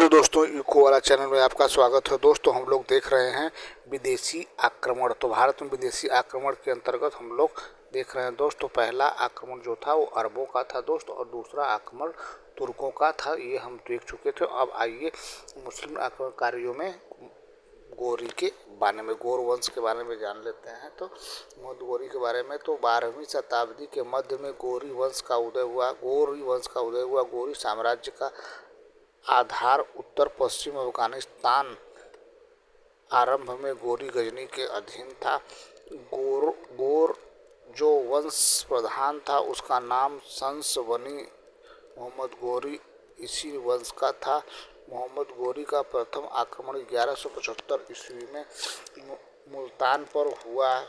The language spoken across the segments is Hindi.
हेलो दोस्तों, इको वाला चैनल में आपका स्वागत है। दोस्तों, हम लोग देख रहे हैं विदेशी आक्रमण। तो भारत में विदेशी आक्रमण के अंतर्गत हम लोग देख रहे हैं दोस्तों, पहला आक्रमण जो था वो अरबों का था दोस्तों, और दूसरा आक्रमण तुर्कों का था। ये हम देख चुके थे। अब आइए मुस्लिम आक्रमणकारियों में गोरी के बारे में, गौर वंश के बारे में जान लेते हैं। तो गौरी के बारे में, तो 12वीं शताब्दी के मध्य में गौरी वंश का उदय हुआ। गौरी साम्राज्य का आधार उत्तर पश्चिम अफगानिस्तान आरंभ में गौरी गजनी के अधीन था। गौर जो वंश प्रधान था उसका नाम शंस बनी मोहम्मद गौरी इसी वंश का था। मोहम्मद गौरी का प्रथम आक्रमण 1175 ईस्वी में मुल्तान पर हुआ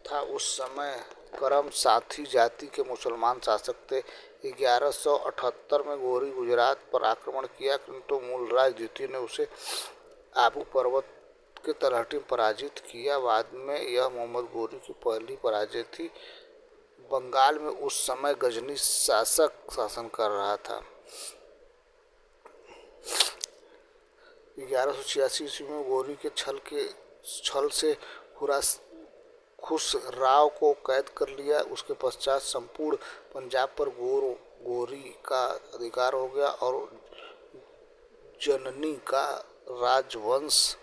था। उस समय करम साथी जाति के मुसलमान शासक थे। 1178 में गौरी गुजरात पर आक्रमण किया, किंतु मूलराज द्वितीय ने उसे आबू पर्वत के तलहटी में पराजित किया। बाद में यह मोहम्मद गौरी की पहली पराजय थी। बंगाल में उस समय गजनी शासक शासन कर रहा था। 1186 ईस्वी में गौरी के छल से खुसराव को कैद कर लिया। उसके पश्चात संपूर्ण पंजाब पर गौरी का अधिकार हो गया और जननी का राजवंश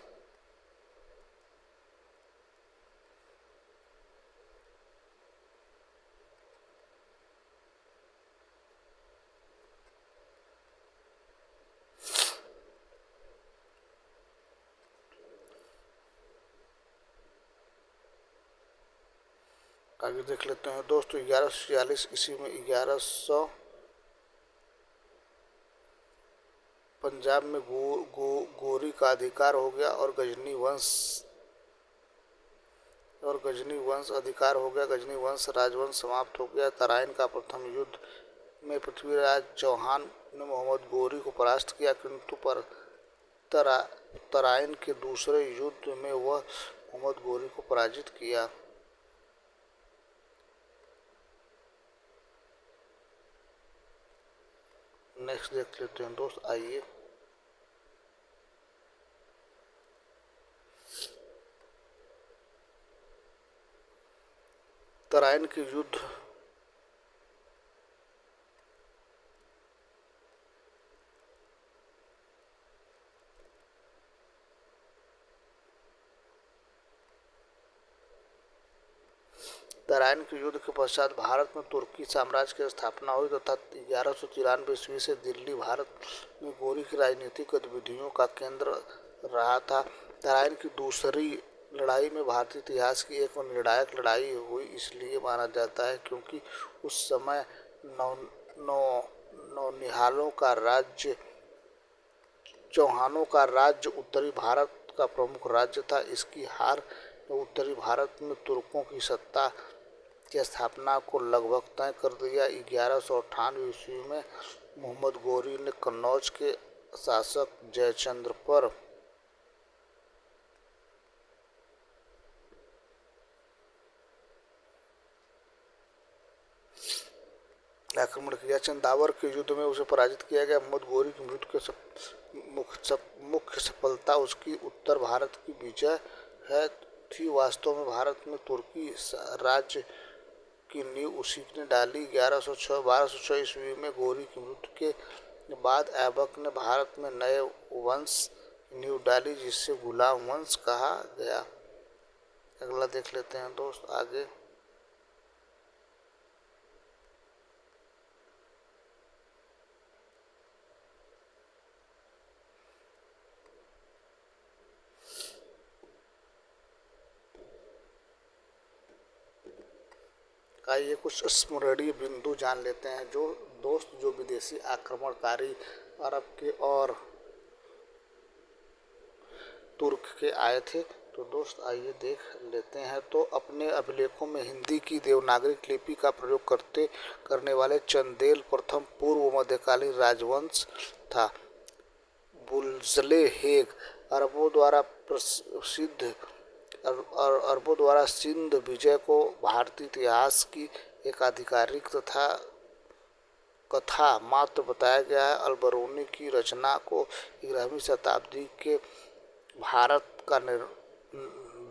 आगे देख लेते हैं दोस्तों। 1146 ईस्वी में 1100 पंजाब में गौरी का अधिकार हो गया और गजनी वंश राजवंश समाप्त हो गया। तराइन का प्रथम युद्ध में पृथ्वीराज चौहान ने मोहम्मद गौरी को परास्त किया, किंतु तराइन के दूसरे युद्ध में वह मोहम्मद गौरी को पराजित किया। नेक्स्ट देख लेते हैं दोस्त, आइए। तराइन के युद्ध के पश्चात भारत में तुर्की साम्राज्य की स्थापना हुई तथा 1193 ईस्वी से दिल्ली भारत में गौरी की राजनीतिक गतिविधियों का केंद्र रहा था। तराइन की दूसरी लड़ाई में भारतीय इतिहास की एक निर्णायक लड़ाई हुई, इसलिए माना जाता है क्योंकि उस समय चौहानों का राज्य उत्तरी भारत का प्रमुख राज्य था। इसकी हार ने उत्तरी भारत में तुर्कों की सत्ता की स्थापना को लगभग तय कर दिया। 1198 ईस्वी में मोहम्मद गौरी ने कन्नौज के शासक जयचंद्र पर आक्रमण किया। चंदावर के युद्ध में उसे पराजित किया गया। मोहम्मद गौरी की मृत्यु के मुख्य सफलता उसकी उत्तर भारत की विजय है थी। वास्तव में भारत में तुर्की राज्य की नींव उसी ने डाली। 1206 ईस्वी में गौरी की मृत्यु के बाद ऐबक ने भारत में नए वंश की नींव डाली, जिसे गुलाम वंश कहा गया। अगला देख लेते हैं दोस्त, आगे। आइए कुछ स्मरणीय बिंदु जान लेते हैं जो विदेशी आक्रमणकारी अरब के और तुर्क के आए थे। तो दोस्त आइए देख लेते हैं। तो अपने अभिलेखों में हिंदी की देवनागरी लिपि का प्रयोग करने वाले चंदेल प्रथम पूर्व मध्यकालीन राजवंश था। बुल्जले-हेग अरबों द्वारा सिंध विजय को भारतीय इतिहास की एक आधिकारिक तथा कथा मात्र बताया गया है। अल-बरूनी की रचना को 11वीं शताब्दी के भारत का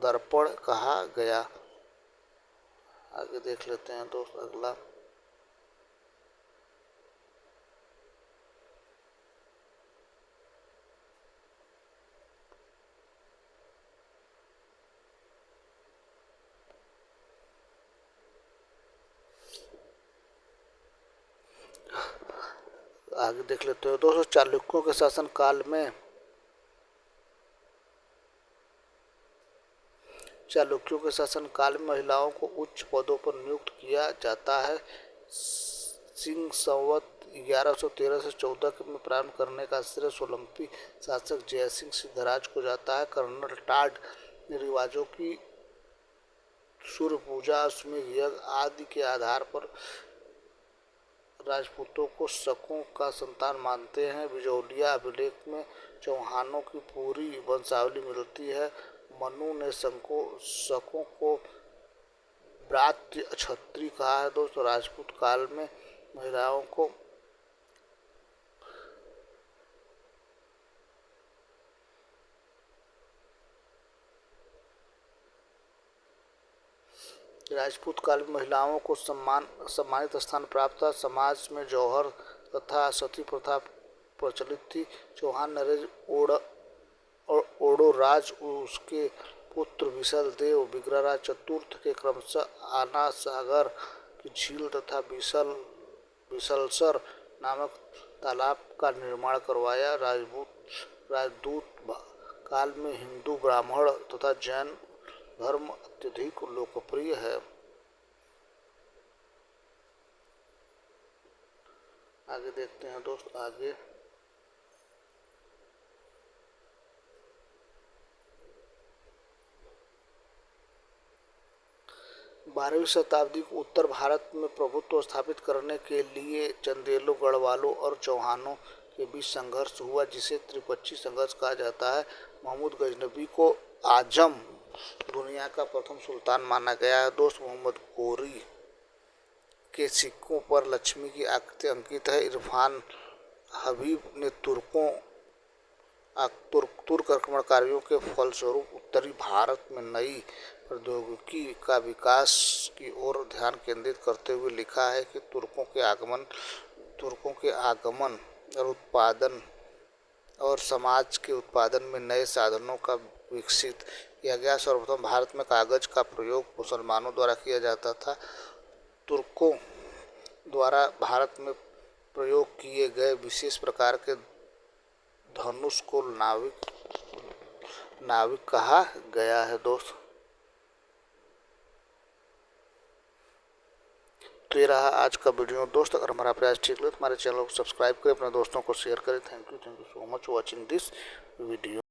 दर्पण कहा गया। आगे देख लेते हैं दोस्त अगला। आगे देख लेते हैं दोस्तों। चालुक्यों के शासनकाल में महिलाओं को उच्च पदों पर नियुक्त किया जाता है। सिंह संवत 1113 से 14 में प्रारंभ करने का श्रेय सोलंकी शासक जयसिंह सिद्धराज को जाता है। कर्नल टाड ने रिवाजों की सूर्य पूजा, अश्वमेध यज्ञ आदि के आधार पर राजपूतों को शकों का संतान मानते हैं। बिजौलिया अभिलेख में चौहानों की पूरी वंशावली मिलती है। मनु ने शकों को ब्रात्य क्षत्रिय कहा है दोस्तों। राजपूत काल में महिलाओं को सम्मानित स्थान प्राप्त था। समाज में जौहर तथा सती प्रथा प्रचलित थी। चौहान नरेश ओडोराज, उसके पुत्र विशल देव, विग्रहराज चतुर्थ के क्रमशः आना सागर की झील तथा विशलसर नामक तालाब का निर्माण करवाया। राजदूत काल में हिंदू, ब्राह्मण तथा जैन धर्म अत्यधिक लोकप्रिय है। आगे देखते हैं दोस्त आगे। बारहवीं शताब्दी को उत्तर भारत में प्रभुत्व स्थापित करने के लिए चंदेलों, गढ़वालों और चौहानों के बीच संघर्ष हुआ, जिसे त्रिपक्षीय संघर्ष कहा जाता है। महमूद गजनबी को आजम दुनिया का प्रथम सुल्तान माना गया है दोस्त। मोहम्मद गोरी के सिक्कों पर लक्ष्मी की आकृति अंकित है। इरफान हबीब ने तुर्क आक्रमणकारियों के फलस्वरूप उत्तरी भारत में नई प्रौद्योगिकी का विकास की ओर ध्यान केंद्रित करते हुए लिखा है कि तुर्कों के आगमन और उत्पादन और समाज के उत्पादन में नए साधनों का विकसित किया गया। सर्वप्रथम भारत में कागज का प्रयोग मुसलमानों द्वारा किया जाता था। तुर्कों द्वारा भारत में प्रयोग किए गए विशेष प्रकार के धनुष को नाविक कहा गया है दोस्त। तो ये रहा आज का वीडियो दोस्त। अगर हमारा प्रयास ठीक लगे तो हमारे चैनल को सब्सक्राइब करें, अपने दोस्तों को शेयर करें। Thank you so much watching this video.